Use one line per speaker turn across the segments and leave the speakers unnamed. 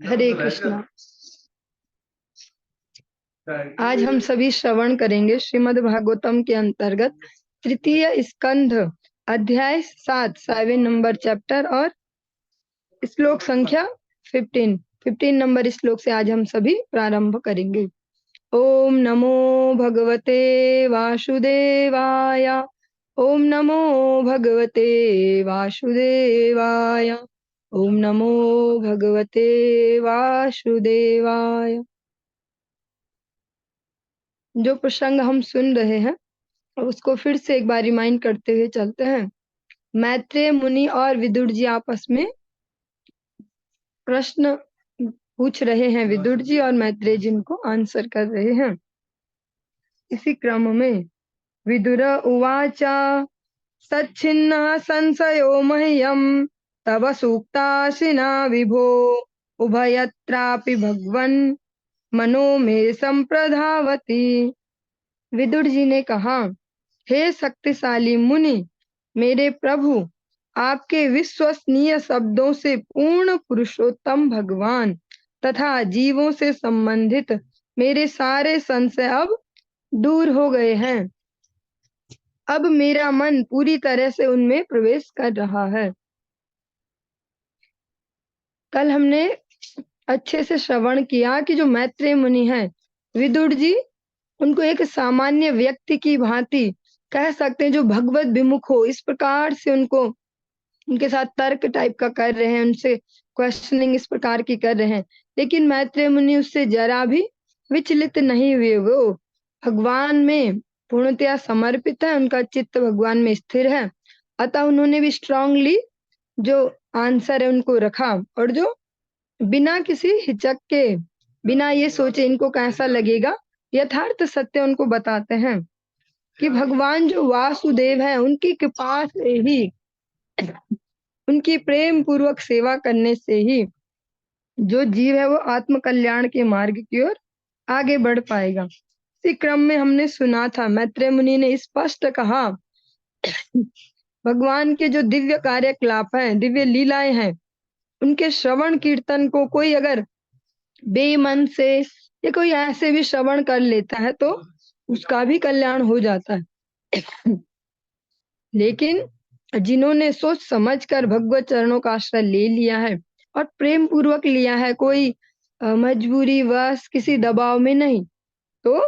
हरे कृष्णा। आज हम सभी श्रवण करेंगे श्रीमद् भागवतम के अंतर्गत तृतीय स्कंध अध्याय 7 7 नंबर चैप्टर और श्लोक संख्या 15 नंबर श्लोक से आज हम सभी प्रारंभ करेंगे। ओम नमो भगवते वासुदेवाय। ओम नमो भगवते वासुदेवाय। ओम नमो भगवते वासुदेवाय। जो प्रसंग हम सुन रहे हैं उसको फिर से एक बार रिमाइंड करते हुए चलते हैं। मैत्रेय मुनि और विदुर जी आपस में प्रश्न पूछ रहे हैं। विदुर जी और मैत्रेय जी उनको आंसर कर रहे हैं। इसी क्रम में विदुर उवाच सच्छिन्नः संशयो मह्यं तव सूक्तासिना विभो उभयत्रापि भगवन् मनो मे संप्रधावति। विदुर जी ने कहा, हे शक्तिशाली मुनि, मेरे प्रभु, आपके विश्वसनीय शब्दों से पूर्ण पुरुषोत्तम भगवान तथा जीवों से संबंधित मेरे सारे संशय अब दूर हो गए हैं। अब मेरा मन पूरी तरह से उनमें प्रवेश कर रहा है। कल हमने अच्छे से श्रवण किया कि जो मैत्रेय मुनि हैं, विदुर जी उनको एक सामान्य व्यक्ति की भांति कह सकते हैं, जो भगवत विमुख हो, इस प्रकार से उनको उनके साथ तर्क टाइप का कर रहे हैं, उनसे क्वेश्चनिंग इस प्रकार की कर रहे हैं। लेकिन मैत्रेय मुनि उससे जरा भी विचलित नहीं हुए। वो भगवान में पूर्णतया समर्पित है, उनका चित्त भगवान में स्थिर है। अतः उन्होंने भी स्ट्रांगली जो आंसर है उनको रखा, और जो बिना किसी हिचक के, बिना ये सोचे इनको कैसा लगेगा, यथार्थ सत्य उनको बताते हैं कि भगवान जो वासुदेव है, उनकी कृपा से ही, उनकी प्रेम पूर्वक सेवा करने से ही जो जीव है वो आत्म कल्याण के मार्ग की ओर आगे बढ़ पाएगा। इसी क्रम में हमने सुना था, मैत्रेय मुनि ने स्पष्ट कहा, भगवान के जो दिव्य कार्यकलाप हैं, दिव्य लीलाएं हैं, उनके श्रवण कीर्तन को कोई अगर बेमन से या कोई ऐसे भी श्रवण कर लेता है तो उसका भी कल्याण हो जाता है। लेकिन जिन्होंने सोच समझकर भगवत चरणों का आश्रय ले लिया है और प्रेम पूर्वक लिया है, कोई मजबूरी वश किसी दबाव में नहीं, तो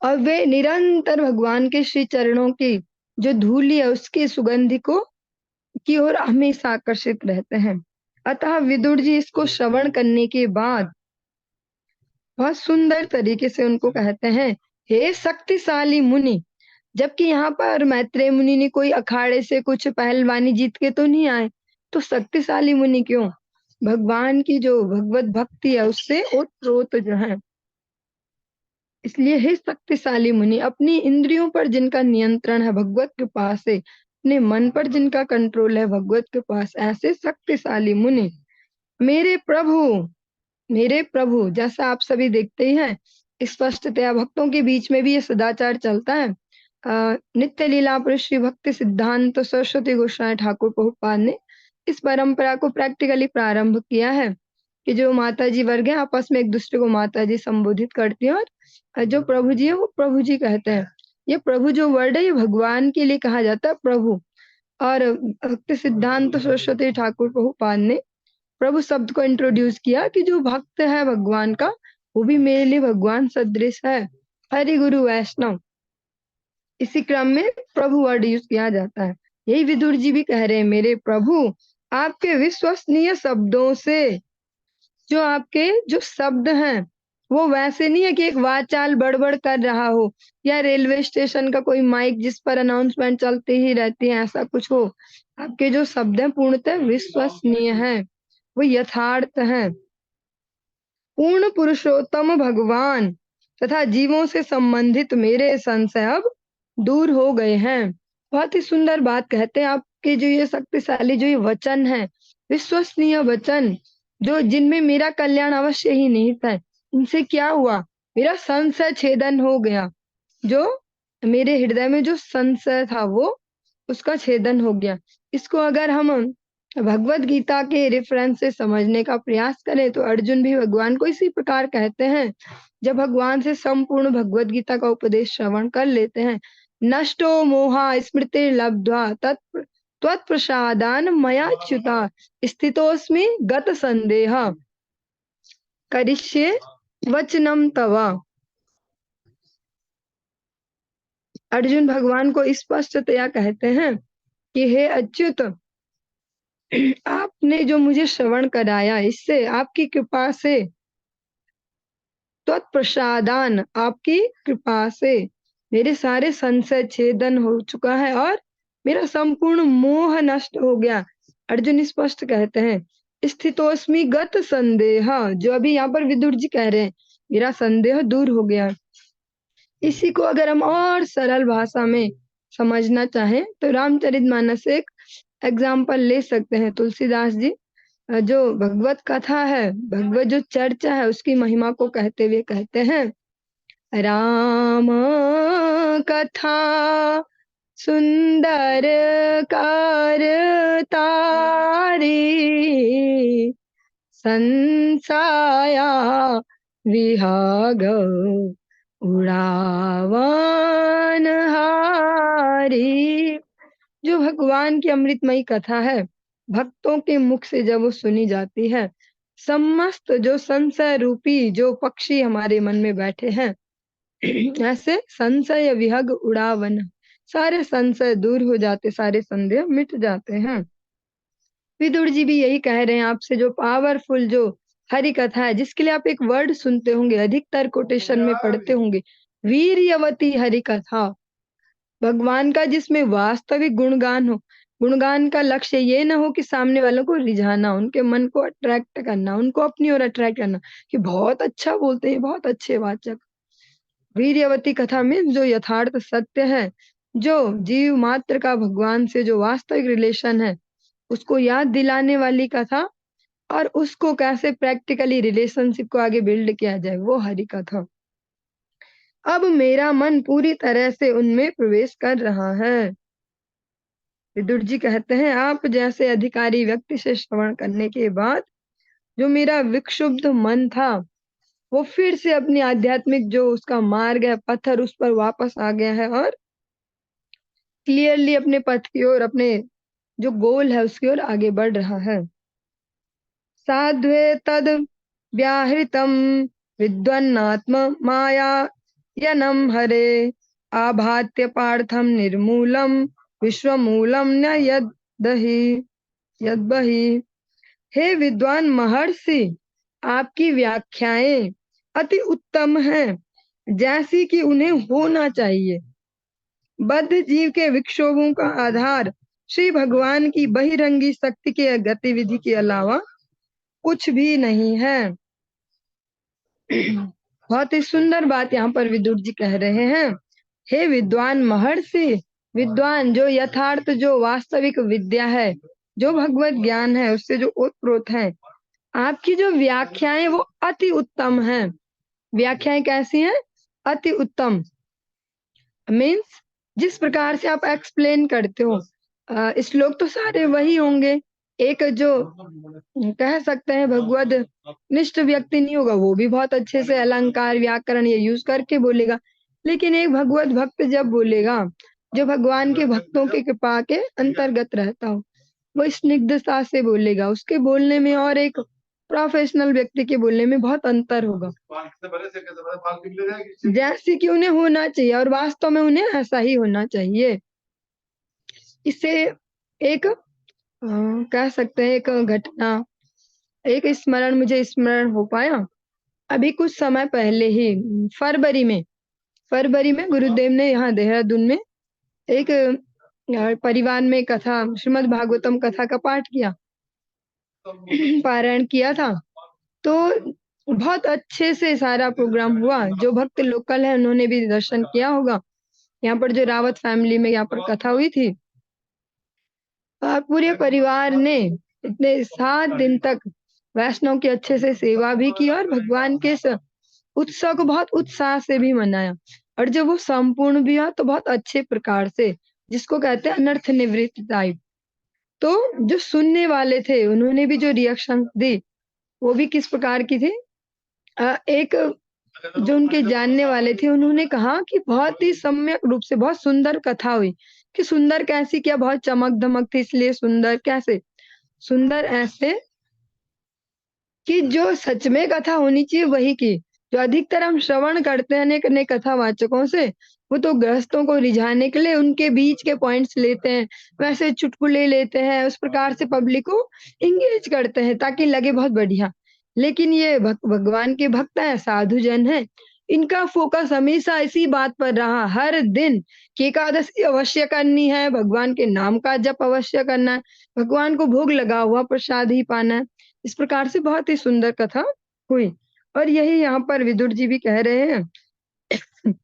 और वे निरंतर भगवान के श्री चरणों की जो धूली है उसकी सुगंधि को की ओर हमेशा आकर्षित रहते हैं। अतः विदुर जी इसको श्रवण करने के बाद बहुत सुंदर तरीके से उनको कहते हैं, हे शक्तिशाली मुनि। जबकि यहाँ पर मैत्रेय मुनि ने कोई अखाड़े से कुछ पहलवानी जीत के तो नहीं आए, तो शक्तिशाली मुनि क्यों? भगवान की जो भगवत भक्ति है उससे ओतप्रोत जो है। इसलिए हे शक्तिशाली मुनि, अपनी इंद्रियों पर जिनका नियंत्रण है भगवत कृपा से, अपने मन पर जिनका कंट्रोल है भगवत कृपा से, ऐसे शक्तिशाली मुनि मेरे प्रभु, जैसा आप सभी देखते ही हैं, स्पष्टतया भक्तों के बीच में भी ये सदाचार चलता है। नित्य लीला पुरुष श्री भक्ति सिद्धांत सरस्वती गोस्वामी ठाकुर प्रभुपाद ने इस परंपरा को प्रैक्टिकली प्रारंभ किया है कि जो माता जी वर्ग है आपस में एक दूसरे को माता जी संबोधित करती हैं, और जो प्रभु जी है वो प्रभु जी कहते हैं। ये प्रभु जो वर्ड है ये भगवान के लिए कहा जाता है, प्रभु। और भक्ति सिद्धांत सरस्वती ठाकुर प्रभुपाद ने प्रभु शब्द को इंट्रोड्यूस किया कि जो भक्त है भगवान का, वो भी मेरे लिए भगवान सदृश है, हरि गुरु वैष्णव। इसी क्रम में प्रभु वर्ड यूज किया जाता है। यही विदुर जी भी कह रहे हैं, मेरे प्रभु, आपके विश्वसनीय शब्दों से जो आपके जो शब्द हैं वो वैसे नहीं है कि एक वाचाल बड़बड़ कर रहा हो, या रेलवे स्टेशन का कोई माइक जिस पर अनाउंसमेंट चलती ही रहती है, ऐसा कुछ हो। आपके जो शब्द हैं पूर्णतः विश्वसनीय हैं, वो यथार्थ हैं। पूर्ण पुरुषोत्तम भगवान तथा जीवों से संबंधित मेरे संशय अब दूर हो गए हैं। बहुत ही सुंदर बात कहते हैं, आपके जो ये शक्तिशाली जो ये वचन है, विश्वसनीय वचन, जो जिनमें मेरा कल्याण अवश्य ही निहित है, इनसे क्या हुआ, मेरा संशय छेदन हो गया। जो मेरे हृदय में जो संशय था वो उसका छेदन हो गया। इसको अगर हम भगवत गीता के रेफरेंस से समझने का प्रयास करें तो अर्जुन भी भगवान को इसी प्रकार कहते हैं। जब भगवान से संपूर्ण भगवत गीता का उपदेश श्रवण कर लेते हैं, नष्टो मोहा स्मृति लब्ध्वा त्वत्प्रसादान मयाच्युता स्थितोस्मि गत संदेह करिष्ये वचनम तव। अर्जुन भगवान को स्पष्टतया कहते हैं कि हे अच्युत, आपने जो मुझे श्रवण कराया, इससे आपकी कृपा से, त्वत्प्रसादान आपकी कृपा से मेरे सारे संशय छेदन हो चुका है और मेरा संपूर्ण मोह नष्ट हो गया। अर्जुन स्पष्ट कहते हैं, स्थितोस्मि गत संदेह, जो अभी यहाँ पर विदुर जी कह रहे हैं, मेरा संदेह दूर हो गया। इसी को अगर हम और सरल भाषा में समझना चाहें तो रामचरितमानस से एक एग्जाम्पल ले सकते हैं। तुलसीदास जी जो भगवत कथा है, भगवत जो चर्चा है, उसकी महिमा को कहते हुए कहते हैं, राम कथा सुंदर कर तारी, संसाया विहाग उड़ावन हारी। जो भगवान की अमृतमयी कथा है, भक्तों के मुख से जब वो सुनी जाती है, समस्त जो संशय रूपी जो पक्षी हमारे मन में बैठे हैं, ऐसे संशय विहग उड़ावन, सारे संशय दूर हो जाते, सारे संदेह मिट जाते हैं। विदुर जी भी यही कह रहे हैं आपसे, जो पावरफुल जो हरि कथा है, जिसके लिए आप एक वर्ड सुनते होंगे, अधिकतर कोटेशन में पढ़ते होंगे, वीर्यवती हरि कथा, भगवान का जिसमें वास्तविक गुणगान हो। गुणगान का लक्ष्य ये ना हो कि सामने वालों को रिझाना, उनके मन को अट्रैक्ट करना, उनको अपनी ओर अट्रैक्ट करना कि बहुत अच्छा बोलते हैं, बहुत अच्छे वाचक। वीर्यवती कथा में जो यथार्थ सत्य है, जो जीव मात्र का भगवान से जो वास्तविक रिलेशन है, उसको याद दिलाने वाली कथा, और उसको कैसे प्रैक्टिकली रिलेशनशिप को आगे बिल्ड किया जाए, वो हरि कथा। अब मेरा मन पूरी तरह से उनमें प्रवेश कर रहा है। विदुर जी कहते हैं, आप जैसे अधिकारी व्यक्ति से श्रवण करने के बाद जो मेरा विक्षुब्ध मन था, वो फिर से अपनी आध्यात्मिक जो उसका मार्ग है, पत्थर, उस पर वापस आ गया है और क्लियरली अपने पथ की ओर, अपने जो गोल है उसकी ओर आगे बढ़ रहा है। साध्वे तद व्याहृतम विद्वन्नात्म माया यनम हरे, आभात्य पार्थम निर्मूलम विश्वमूलम न यद्दहि यद्बहि। हे विद्वान महर्षि, आपकी व्याख्याएं अति उत्तम हैं, जैसी कि उन्हें होना चाहिए। बद्ध जीव के विक्षोभों का आधार श्री भगवान की बहिरंगी शक्ति के गतिविधि के अलावा कुछ भी नहीं है। बहुत ही सुंदर बात यहाँ पर विदुर जी कह रहे हैं। हे विद्वान महर्षि, विद्वान जो यथार्थ जो वास्तविक विद्या है, जो भगवत ज्ञान है, उससे जो ओतप्रोत है, आपकी जो व्याख्याएं वो अति उत्तम हैं। व्याख्याएं कैसी हैं? अति उत्तम मीन्स जिस प्रकार से आप एक्सप्लेन करते हो, श्लोक तो सारे वही होंगे। एक जो कह सकते हैं भगवत निष्ठ व्यक्ति नहीं होगा, वो भी बहुत अच्छे से अलंकार व्याकरण ये यूज करके बोलेगा, लेकिन एक भगवत भक्त जब बोलेगा, जो भगवान के भक्तों की कृपा के अंतर्गत रहता हो, वो स्निग्धता से बोलेगा। उसके बोलने में और एक प्रोफेशनल व्यक्ति के बोलने में बहुत अंतर होगा, जैसे कि उन्हें होना चाहिए, और वास्तव में उन्हें ऐसा ही होना चाहिए। इससे एक कह सकते हैं एक घटना, एक स्मरण मुझे स्मरण हो पाया। अभी कुछ समय पहले ही फरवरी में गुरुदेव ने यहाँ देहरादून में एक परिवार में कथा, श्रीमद् भागवतम कथा का पाठ किया, पारायण किया था। तो बहुत अच्छे से सारा प्रोग्राम हुआ। जो भक्त लोकल है उन्होंने भी दर्शन किया होगा। यहाँ पर जो रावत फैमिली में यहाँ पर कथा हुई थी, पूरे परिवार ने इतने 7 दिन तक वैष्णव की अच्छे से सेवा भी की और भगवान के इस उत्सव को बहुत उत्साह से भी मनाया। और जब वो संपूर्ण भी हुआ तो बहुत अच्छे प्रकार से, जिसको कहते हैं अनर्थ निवृत्ति टाइप। तो जो सुनने वाले थे उन्होंने भी जो रिएक्शन दी वो भी किस प्रकार की थी। एक जो उनके जानने वाले थे उन्होंने कहा कि बहुत ही सम्यक रूप से बहुत सुंदर कथा हुई। कि सुंदर कैसी, क्या बहुत चमक धमक थी इसलिए सुंदर, कैसे सुंदर, ऐसे कि जो सच में कथा होनी चाहिए वही की। जो अधिकतर हम श्रवण करते हैं अनेक अनेक कथावाचकों से, वो तो गृहस्थों को रिझाने के लिए उनके बीच के पॉइंट्स लेते हैं, वैसे चुटकुले लेते हैं, उस प्रकार से पब्लिक को एंगेज करते हैं ताकि लगे बहुत बढ़िया। लेकिन ये भगवान के भक्त हैं, साधु जन हैं, इनका फोकस हमेशा इसी बात पर रहा हर दिन कि एकादशी अवश्य करनी है, भगवान के नाम का जप अवश्य करना है, भगवान को भोग लगा हुआ प्रसाद ही पाना है। इस प्रकार से बहुत ही सुंदर कथा हुई। और यही यहाँ पर विदुर जी भी कह रहे हैं।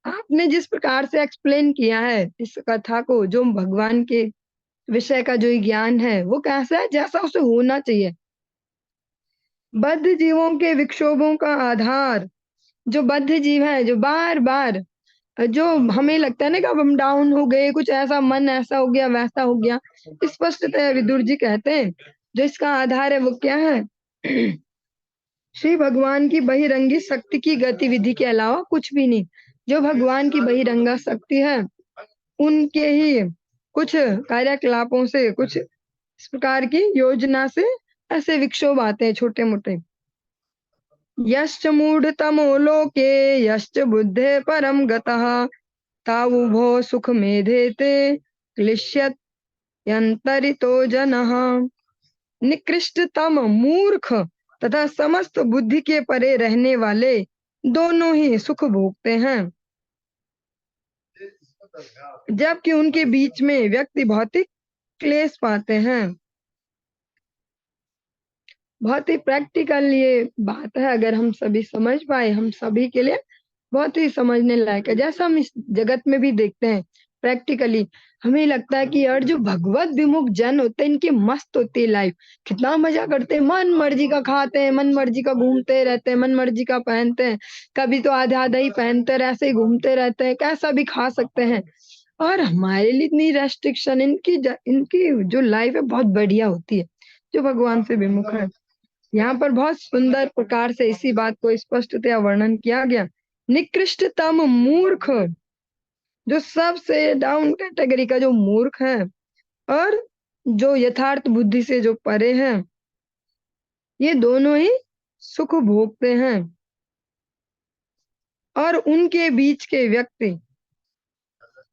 आपने जिस प्रकार से एक्सप्लेन किया है इस कथा को, जो भगवान के विषय का जो ज्ञान है वो कैसा है, जैसा उसे होना चाहिए। बद्ध जीवों के विक्षोभों का आधार, जो बद्ध जीव है, जो बार बार जो हमें लगता है ना कि अब हम डाउन हो गए, कुछ ऐसा मन ऐसा हो गया वैसा हो गया, स्पष्टतः विदुर जी कहते हैं जो इसका आधार है वो क्या है। श्री भगवान की बहिरंगी शक्ति की गतिविधि के अलावा कुछ भी नहीं। जो भगवान की बहिरंगा शक्ति है उनके ही कुछ कार्यकलापों से, कुछ इस प्रकार की योजना से ऐसे विक्षोभ आते हैं छोटे मोटे। यश्च मूढ़तमो लोके यश्च बुद्धे परम गतः तावुभो सुख मेधेते क्लिश्यत यंतरितो जनः। निकृष्टतम मूर्ख तथा समस्त बुद्धि के परे रहने वाले दोनों ही सुख भोगते हैं, जबकि उनके बीच में व्यक्ति भौतिक क्लेश पाते हैं। बहुत ही प्रैक्टिकल ये बात है, अगर हम सभी समझ पाए हम सभी के लिए बहुत ही समझने लायक है। जैसा हम इस जगत में भी देखते हैं प्रैक्टिकली, हमें लगता है कि यार जो भगवत विमुख जन होते हैं इनकी मस्त होती है लाइफ, कितना मजा करते हैं, मन मर्जी का खाते हैं, मन मर्जी का घूमते रहते हैं, मन मर्जी का पहनते हैं, कभी तो आधा आधा ही पहनते हैं, ऐसे ही घूमते रहते हैं, कैसा भी खा सकते हैं। और हमारे लिए इतनी रेस्ट्रिक्शन, इनकी जो लाइफ है बहुत बढ़िया होती है जो भगवान से विमुख है। यहाँ पर बहुत सुंदर प्रकार से इसी बात को स्पष्टतया वर्णन किया गया। निकृष्टतम मूर्ख, जो सबसे डाउन कैटेगरी का जो मूर्ख है, और जो यथार्थ बुद्धि से जो परे हैं, ये दोनों ही सुख भोगते हैं, और उनके बीच के व्यक्ति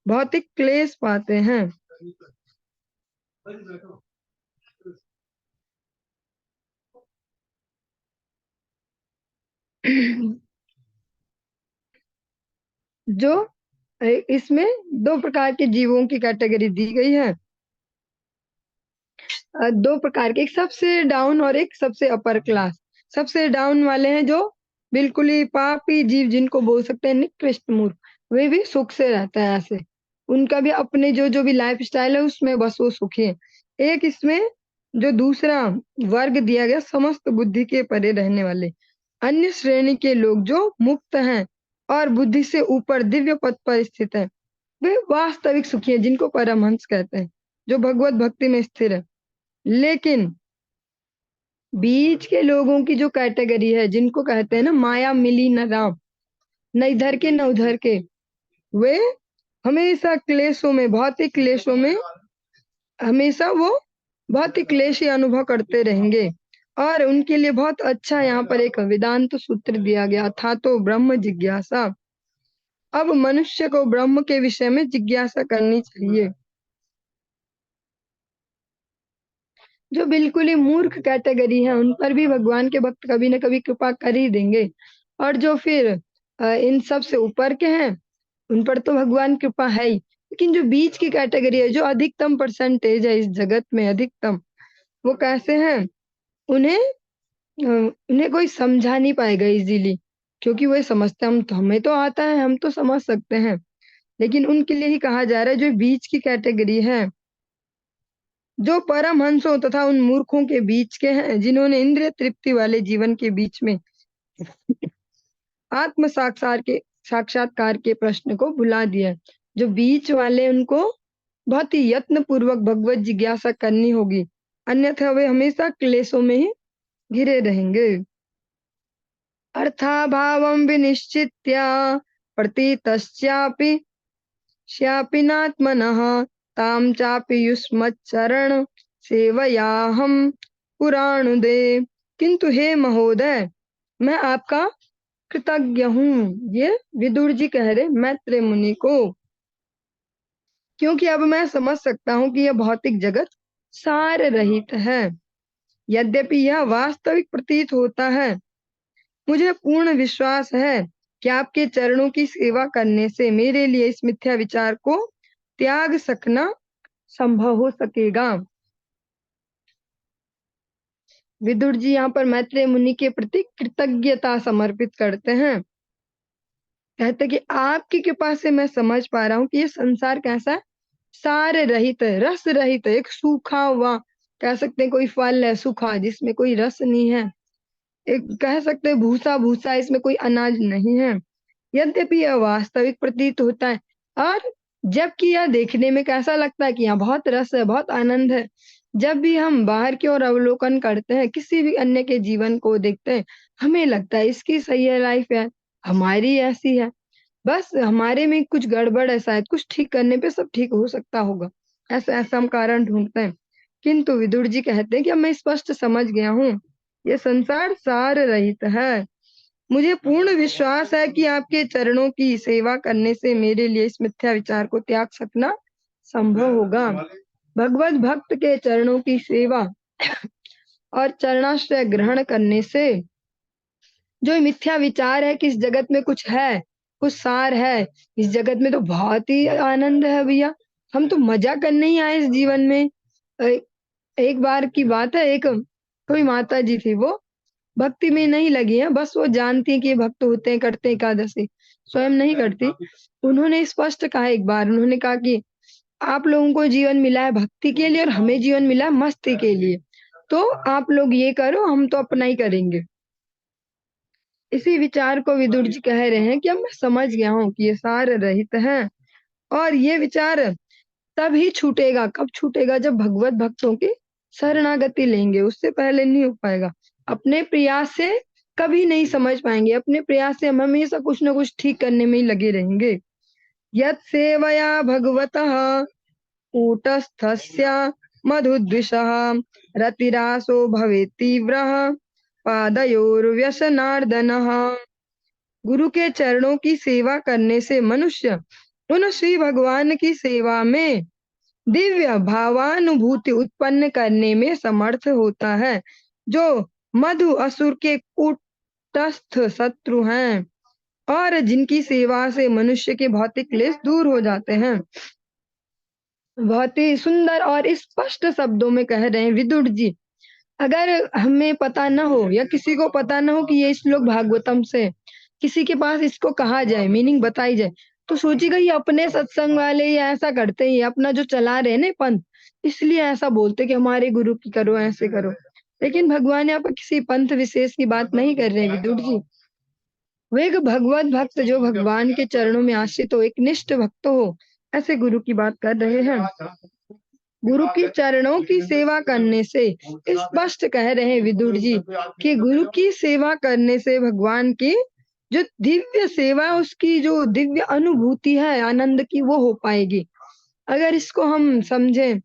भौतिक क्लेश पाते हैं। जो इसमें दो प्रकार के जीवों की कैटेगरी दी गई है। दो प्रकार के, एक सबसे डाउन और एक सबसे अपर क्लास। सबसे डाउन वाले हैं जो बिल्कुल ही पापी जीव, जिनको बोल सकते हैं निकृष्ट मूर्ख, वे भी सुख से रहता है ऐसे, उनका भी अपने जो जो भी लाइफ स्टाइल है उसमें बस वो सुखी है। एक इसमें जो दूसरा वर्ग दिया गया, समस्त बुद्धि के परे रहने वाले अन्य श्रेणी के लोग जो मुक्त हैं और बुद्धि से ऊपर दिव्य पद पर स्थित है, वे वास्तविक सुखी है, जिनको परमहंस कहते हैं, जो भगवत भक्ति में स्थिर है। लेकिन बीच के लोगों की जो कैटेगरी है, जिनको कहते हैं ना माया मिली न राम, न इधर के न उधर के, वे हमेशा क्लेशों में, भौतिक क्लेशों में, हमेशा वो भौतिक क्लेश ही अनुभव करते रहेंगे। और उनके लिए बहुत अच्छा यहाँ पर एक वेदांत सूत्र दिया गया था, तो ब्रह्म जिज्ञासा। अब मनुष्य को ब्रह्म के विषय में जिज्ञासा करनी चाहिए। जो बिल्कुल ही मूर्ख कैटेगरी है उन पर भी भगवान के भक्त कभी न कभी कृपा कर ही देंगे, और जो फिर इन सब से ऊपर के हैं उन पर तो भगवान कृपा है ही। लेकिन जो बीच की कैटेगरी है, जो अधिकतम परसेंटेज है इस जगत में, अधिकतम, वो कैसे हैं, उन्हें उन्हें कोई समझा नहीं पाएगा इजीली, क्योंकि वो समझते, हम तो, हमें तो आता है, हम तो समझ सकते हैं। लेकिन उनके लिए ही कहा जा रहा है जो बीच की कैटेगरी है, जो परमहंसों तथा उन मूर्खों के बीच के हैं, जिन्होंने इंद्रिय तृप्ति वाले जीवन के बीच में आत्म साक्षात्कार के प्रश्न को भुला दिया। जो बीच वाले, उनको बहुत ही यत्न पूर्वक भगवत जिज्ञासा करनी होगी, अन्यथा वे हमेशा क्लेशों में ही घिरे रहेंगे। अर्थाभावं विनिश्चित्य प्रतीतश्चापि श्यापिनात्मनः तां चापि युष्मच्चरण सेवयाहं पुराणुदे। किंतु हे महोदय, मैं आपका कृतज्ञ हूँ, ये विदुर जी कह रहे मैत्रेय मुनि को, क्योंकि अब मैं समझ सकता हूँ कि यह भौतिक जगत सार रहित है। यद्यपि यह वास्तविक प्रतीत होता है, मुझे पूर्ण विश्वास है कि आपके चरणों की सेवा करने से मेरे लिए इस मिथ्या विचार को त्याग सकना संभव हो सकेगा। विदुर जी यहाँ पर मैत्रेय मुनि के प्रति कृतज्ञता समर्पित करते हैं। कहते कि आपकी कृपा से मैं समझ पा रहा हूँ कि ये संसार कैसा है, सार रहित है, रस रहित है, एक सूखा हुआ, कह सकते हैं कोई फल है सूखा जिसमें कोई रस नहीं है, एक कह सकते हैं भूसा भूसा, इसमें कोई अनाज नहीं है। यद्यपि यह वास्तविक प्रतीत होता है, और जबकि यह देखने में कैसा लगता है कि यहाँ बहुत रस है, बहुत आनंद है। जब भी हम बाहर की ओर अवलोकन करते हैं, किसी भी अन्य के जीवन को देखते हैं, हमें लगता है इसकी सही है लाइफ है, हमारी ऐसी है, बस हमारे में कुछ गड़बड़ है, शायद कुछ ठीक करने पे सब ठीक हो सकता होगा, ऐसा ऐसा हम कारण ढूंढते हैं। किंतु विदुर जी कहते हैं कि अब मैं स्पष्ट समझ गया हूँ, ये संसार सार रहित है। मुझे पूर्ण विश्वास है कि आपके चरणों की सेवा करने से मेरे लिए इस मिथ्या विचार को त्याग सकना संभव होगा। भगवत भक्त के चरणों की सेवा और चरणाश्रय ग्रहण करने से जो ये मिथ्या विचार है कि इस जगत में कुछ है, कुछ सार है, इस जगत में तो बहुत ही आनंद है भैया, हम तो मजा करने ही आए इस जीवन में। ए- एक बार की बात है, एक कोई माता जी थी, वो भक्ति में नहीं लगी है, बस वो जानती है कि ये भक्त होते हैं, करते हैं एकादशी, स्वयं नहीं करती। उन्होंने स्पष्ट कहा, एक बार उन्होंने कहा कि आप लोगों को जीवन मिला है भक्ति के लिए और हमें जीवन मिला है मस्ती के लिए, तो आप लोग ये करो, हम तो अपना ही करेंगे। इसी विचार को विदुर जी कह रहे हैं कि अब मैं समझ गया हूँ कि ये सार रहित है, और ये विचार तभी छूटेगा, कब छूटेगा, जब भगवत भक्तों की शरणागति लेंगे, उससे पहले नहीं हो पाएगा। अपने प्रयास से कभी नहीं समझ पाएंगे, अपने प्रयास से हम हमेशा कुछ ना कुछ ठीक करने में ही लगे रहेंगे। यत् सेवया भगवतः कूटस्थस्य मधुद्विषः रतिरासो भवेत् तीव्रः पादयोर्व्यसनार्दनः। गुरु के चरणों की सेवा करने से मनुष्य उन श्री भगवान की सेवा में दिव्य भावानुभूति उत्पन्न करने में समर्थ होता है, जो मधु असुर के कूटस्थ शत्रु हैं और जिनकी सेवा से मनुष्य के भौतिक क्लेश दूर हो जाते हैं। बहुत ही सुंदर और स्पष्ट शब्दों में कह रहे हैं विदुर जी। अगर हमें पता न हो या किसी को पता न हो कि ये श्लोक भागवतम से, किसी के पास इसको कहा जाए, मीनिंग बताई जाए, तो सोचेगा ये अपने सत्संग वाले ये ऐसा करते हैं, अपना जो चला रहे ना पंथ, इसलिए ऐसा बोलते कि हमारे गुरु की करो, ऐसे करो। लेकिन भगवान यहाँ पर किसी पंथ विशेष की बात नहीं कर रहे हैं विदुर जी, वो एक भगवत भक्त जो भगवान के चरणों में आश्रित हो, एक निष्ठ भक्त हो, ऐसे गुरु की बात कर रहे हैं। गुरु की चरणों की सेवा करने से, स्पष्ट कह रहे हैं विदुर जी कि गुरु की सेवा करने से भगवान की जो दिव्य सेवा, उसकी जो दिव्य अनुभूति है आनंद की, वो हो पाएगी। अगर इसको हम समझे,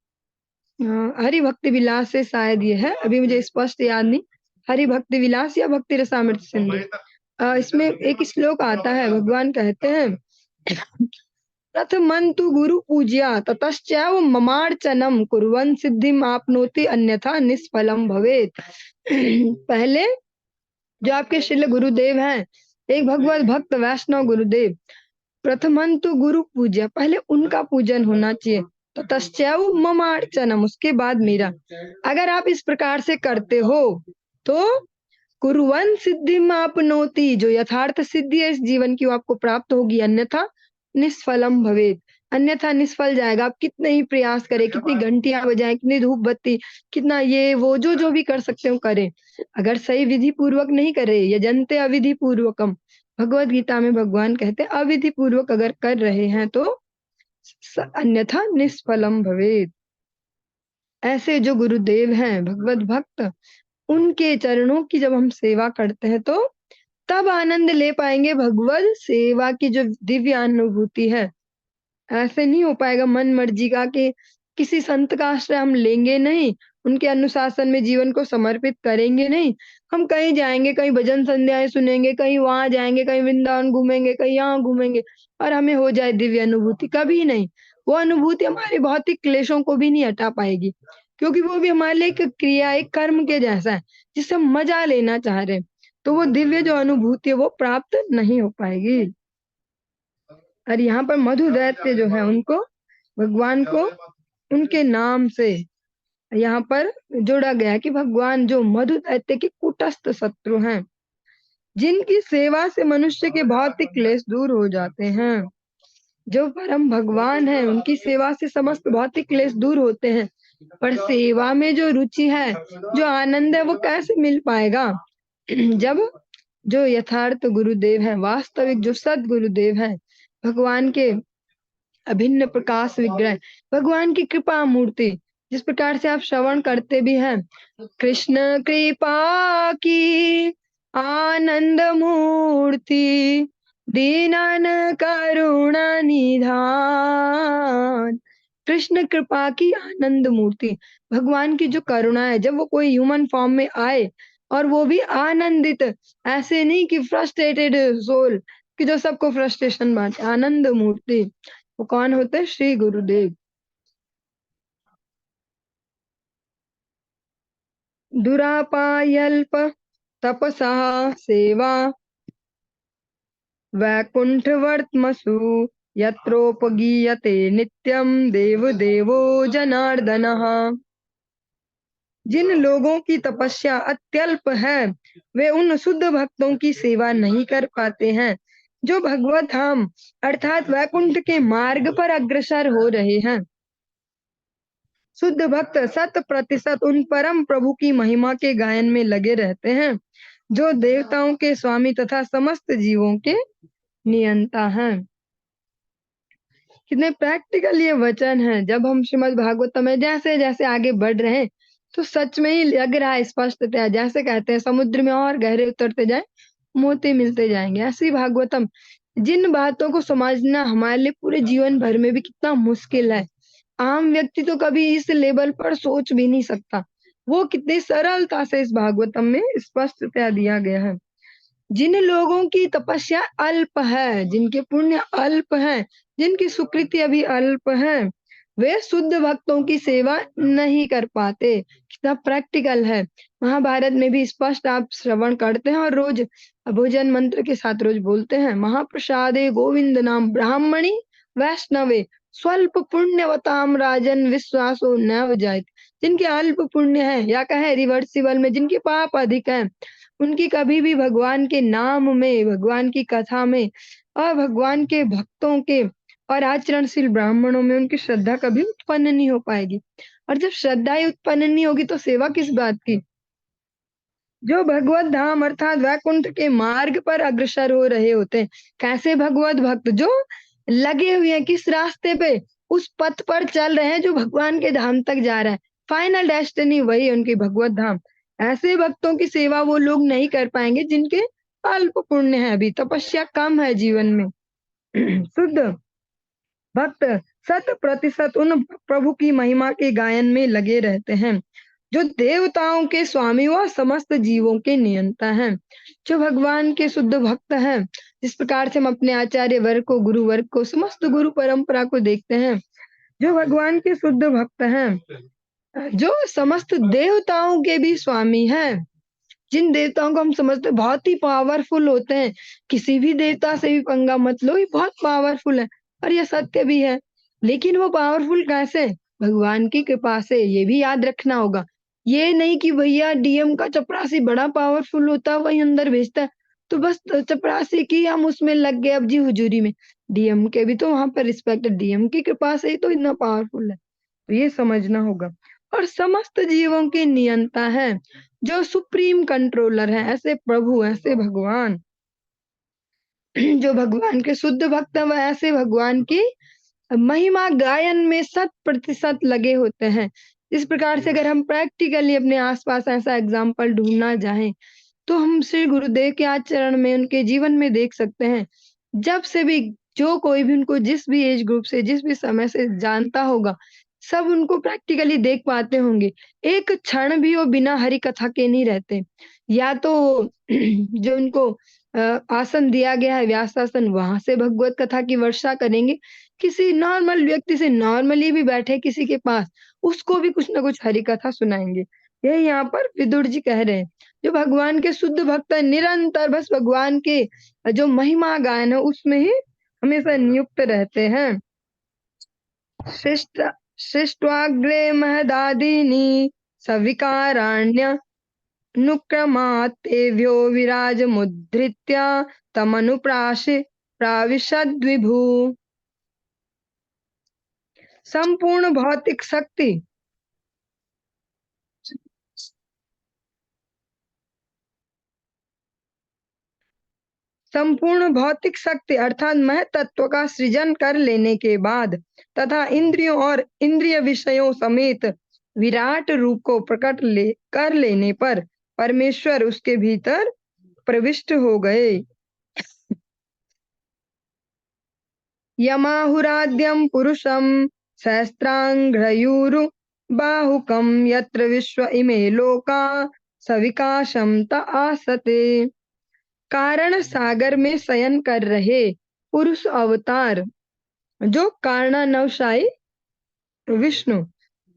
हरि भक्ति विलास से शायद ये है, अभी मुझे स्पष्ट याद नहीं, हरि भक्ति विलास या भक्ति रसामृत सिंधु, इसमें एक श्लोक आता है, भगवान कहते हैं प्रथमन्तु गुरु पूज्या ततश्चैव ममार्चनम कुर्वन् सिद्धिम आपनोति अन्यथा निष्फलम भवेत्। पहले जो आपके श्रील गुरुदेव हैं, एक भगवत भक्त वैष्णव गुरुदेव, प्रथमन्तु गुरु पूज्या, पहले उनका पूजन होना चाहिए, ततश्चैव ममार्चनम, उसके बाद मेरा। अगर आप इस प्रकार से करते हो तो कुर्वन् सिद्धिम आपनोति, जो यथार्थ सिद्धि है इस जीवन की वो आपको प्राप्त होगी, अन्यथा निष्फलम भवेत, अन्यथा निष्फल जाएगा। आप कितने ही प्रयास करें, कितनी घंटियां बजाएं, कितनी धूप बत्ती, कितना ये वो जो जो भी कर सकते हो करें, अगर सही विधि पूर्वक नहीं करे, यजन्ते अविधि पूर्वकम, भगवत गीता में भगवान कहते हैं अविधि पूर्वक अगर कर रहे हैं तो अन्यथा निष्फलम भवेत्। ऐसे जो गुरुदेव हैं भगवत भक्त, उनके चरणों की जब हम सेवा करते हैं तो तब आनंद ले पाएंगे भगवत सेवा की जो दिव्य अनुभूति है। ऐसे नहीं हो पाएगा मन मर्जी का कि किसी संत का आश्रय हम लेंगे नहीं, उनके अनुशासन में जीवन को समर्पित करेंगे नहीं। हम कहीं जाएंगे, कहीं भजन संध्याएं सुनेंगे, कहीं वहां जाएंगे, कहीं वृंदावन घूमेंगे, कहीं यहाँ घूमेंगे और हमें हो जाए दिव्य अनुभूति, कभी नहीं। वो अनुभूति हमारे भौतिक क्लेशों को भी नहीं हटा पाएगी, क्योंकि वो भी हमारे लिए एक क्रिया, एक कर्म के जैसा है जिससे हम मजा लेना चाह रहे हैं। तो वो दिव्य जो अनुभूति है वो प्राप्त नहीं हो पाएगी। और यहाँ पर मधु दैत्य जो है उनको, भगवान को उनके नाम से यहाँ पर जोड़ा गया कि भगवान जो मधु दैत्य के कुटस्थ शत्रु हैं, जिनकी सेवा से मनुष्य के भौतिक क्लेश दूर हो जाते हैं। जो परम भगवान है उनकी सेवा से समस्त भौतिक क्लेश दूर होते हैं, पर सेवा में जो रुचि है, जो आनंद है, वो कैसे मिल पाएगा जब जो यथार्थ गुरुदेव है, वास्तविक जो सद गुरुदेव है, भगवान के अभिन्न प्रकाश विग्रह, भगवान की कृपा मूर्ति, जिस प्रकार से आप श्रवण करते भी हैं, कृष्ण कृपा की आनंद मूर्ति, दीनन करुणा निधान। कृष्ण कृपा की आनंद मूर्ति, भगवान की जो करुणा है, जब वो कोई ह्यूमन फॉर्म में आए और वो भी आनंदित, ऐसे नहीं कि फ्रस्ट्रेटेड सोल कि जो सबको फ्रस्ट्रेशन बांटे, आनंद मूर्ति। वो कौन होते हैं? श्री गुरुदेव। दुरापायल्प तपसा सेवा वैकुंठवर्त्मसु यत्रोपगीयते नित्यं देवदेवो जनार्दनः। जिन लोगों की तपस्या अत्यल्प है वे उन शुद्ध भक्तों की सेवा नहीं कर पाते हैं जो भगवत धाम अर्थात वैकुंठ के मार्ग पर अग्रसर हो रहे हैं। शुद्ध भक्त 100% उन परम प्रभु की महिमा के गायन में लगे रहते हैं जो देवताओं के स्वामी तथा समस्त जीवों के नियंता हैं। कितने प्रैक्टिकल ये वचन है। जब हम श्रीमद् भागवतम में जैसे जैसे आगे बढ़ रहे हैं तो सच में ही लग रहा है स्पष्टतया, जैसे कहते हैं समुद्र में और गहरे उतरते जाए मोती मिलते जाएंगे, ऐसी भागवतम। जिन बातों को समझना हमारे लिए पूरे जीवन भर में भी कितना मुश्किल है, आम व्यक्ति तो कभी इस लेवल पर सोच भी नहीं सकता, वो कितनी सरलता से इस भागवतम में स्पष्टतया दिया गया है। जिन लोगों की तपस्या अल्प है, जिनके पुण्य अल्प हैं, जिनकी सुकृति अभी अल्प है, वे शुद्ध भक्तों की सेवा नहीं कर पाते। कितना प्रैक्टिकल है। महाभारत में भी स्पष्ट आप श्रवण करते हैं और रोज भोजन मंत्र के साथ रोज बोलते हैं, महाप्रसादे गोविंद नाम ब्राह्मणी वैष्णवे स्वल्प पुण्यवताम राजन विश्वासो न जायत। जिनके अल्प पुण्य है या कहे रिवर्सिबल में जिनके पाप अधिक है, उनकी कभी भी भगवान के नाम में, भगवान की कथा में और भगवान के भक्तों के और आचरणशील ब्राह्मणों में उनकी श्रद्धा कभी उत्पन्न नहीं हो पाएगी। और जब श्रद्धा ही उत्पन्न नहीं होगी तो सेवा किस बात की। जो भगवत धाम अर्थात वैकुंठ के मार्ग पर अग्रसर हो रहे होते हैं, कैसे भगवत भक्त जो लगे हुए हैं किस रास्ते पे, उस पथ पर चल रहे हैं जो भगवान के धाम तक जा रहा है, फाइनल डेस्टिनी वही है उनकी भगवत धाम। ऐसे भक्तों की सेवा वो लोग नहीं कर पाएंगे जिनके अल्प पुण्य है, अभी तपस्या कम है जीवन में। शुद्ध भक्त 100% उन प्रभु की महिमा के गायन में लगे रहते हैं जो देवताओं के स्वामी व समस्त जीवों के नियंता हैं। जो भगवान के शुद्ध भक्त हैं, जिस प्रकार से हम अपने आचार्य वर्ग को, गुरु वर्ग को, समस्त गुरु परंपरा को देखते हैं, जो भगवान के शुद्ध भक्त हैं, जो समस्त देवताओं के भी स्वामी हैं, जिन देवताओं को हम समझते बहुत ही पावरफुल होते हैं, किसी भी देवता से भी पंगा मत लो, ये बहुत पावरफुल है और ये सत्य भी है। लेकिन वो पावरफुल कैसे? भगवान की कृपा से, ये भी याद रखना होगा। ये नहीं कि भैया डीएम का चपरासी बड़ा पावरफुल होता है वही अंदर भेजता है तो बस चपरासी की हम उसमें लग गए अब जी हुजूरी में। डीएम के भी तो वहां पर रिस्पेक्ट है, डीएम की कृपा से ही तो इतना पावरफुल है, तो ये समझना होगा। और समस्त जीवों के नियंता है, जो सुप्रीम कंट्रोलर है, ऐसे प्रभु, ऐसे भगवान। जो भगवान के शुद्ध भक्त है वह ऐसे भगवान की महिमा गायन में 100% लगे होते हैं। इस प्रकार से अगर हम प्रैक्टिकली अपने आसपास ऐसा एग्जाम्पल ढूंढना चाहें तो हम श्री गुरुदेव के आचरण में, उनके जीवन में देख सकते हैं। जब से भी जो कोई भी उनको जिस भी एज ग्रुप से, जिस भी समय से जानता होगा, सब उनको प्रैक्टिकली देख पाते होंगे। एक क्षण भी वो बिना हरि कथा के नहीं रहते। या तो जो उनको आसन दिया गया है व्यासासन, वहां से भगवत कथा की वर्षा करेंगे। किसी नॉर्मल व्यक्ति से नॉर्मली भी बैठे किसी के पास, उसको भी कुछ ना कुछ हरि कथा सुनाएंगे। यही यहाँ पर विदुर जी कह रहे हैं। जो भगवान के शुद्ध भक्त है, निरंतर बस भगवान के जो महिमा गायन है उसमें ही हमेशा नियुक्त रहते हैं। शिष्ट शिष्ट्वाग्रे महदादीनि सविकाराण्य नुक्रमातेभ्यो विराजमुद्धृत्य तमनुप्राशि प्राविशद्विभु। संपूर्ण भौतिक शक्ति संपूर्ण भौतिक शक्ति अर्थात मह तत्व का सृजन कर लेने के बाद तथा इंद्रियों और इंद्रिय विषयों समेत विराट रूप को कर लेने पर परमेश्वर उसके भीतर प्रविष्ट हो गए। यमाहुराद्यं पुरुषं सहस्रांघ्रयुरु बाहुकं यत्र विश्व इमे लोका सविकाशं त आसते। कारण सागर में शयन कर रहे पुरुष अवतार जो कारणानवशायी विष्णु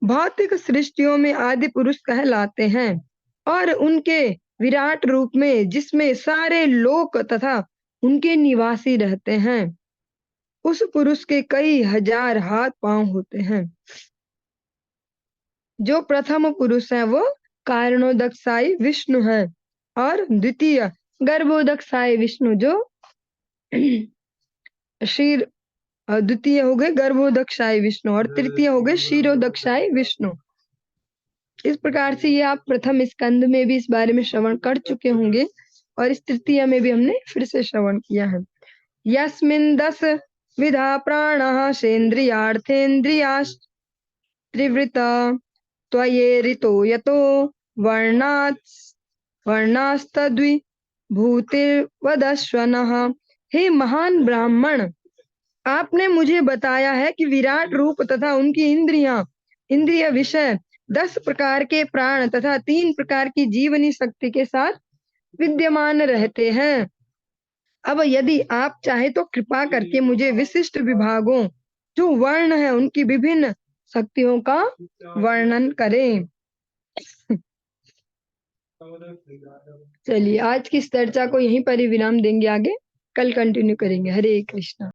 भौतिक सृष्टियों में आदि पुरुष कहलाते हैं और उनके विराट रूप में जिसमें सारे लोक तथा उनके निवासी रहते हैं, उस पुरुष के कई हजार हाथ पांव होते हैं। जो प्रथम पुरुष है वो कारणोदकशायी विष्णु है और द्वितीय गर्भोदकशायी विष्णु जो शीर द्वितीय हो गए गर्भोदकशायी विष्णु और तृतीय हो गए क्षीरोदकशायी विष्णु। इस प्रकार से ये आप प्रथम स्कंद में भी इस बारे में श्रवण कर चुके होंगे और इस तृतीय में भी हमने फिर से श्रवण किया है। यस्मिन् 10 विधा प्राणः सेन्द्रियार्थेन्द्रियाश्च त्रिवृता त्वयेरितो यतो वर्णास्तद्विभूतिर्वदस्वनः। हे महान ब्राह्मण, आपने मुझे बताया है कि विराट रूप तथा उनकी इंद्रिय विषय 10 प्रकार के प्राण तथा 3 प्रकार की जीवनी शक्ति के साथ विद्यमान रहते हैं। अब यदि आप चाहे तो कृपा करके मुझे विशिष्ट विभागों जो वर्ण है उनकी विभिन्न शक्तियों का वर्णन करें। चलिए आज की इस चर्चा को यहीं पर ही विराम देंगे, आगे कल कंटिन्यू करेंगे। हरे कृष्णा।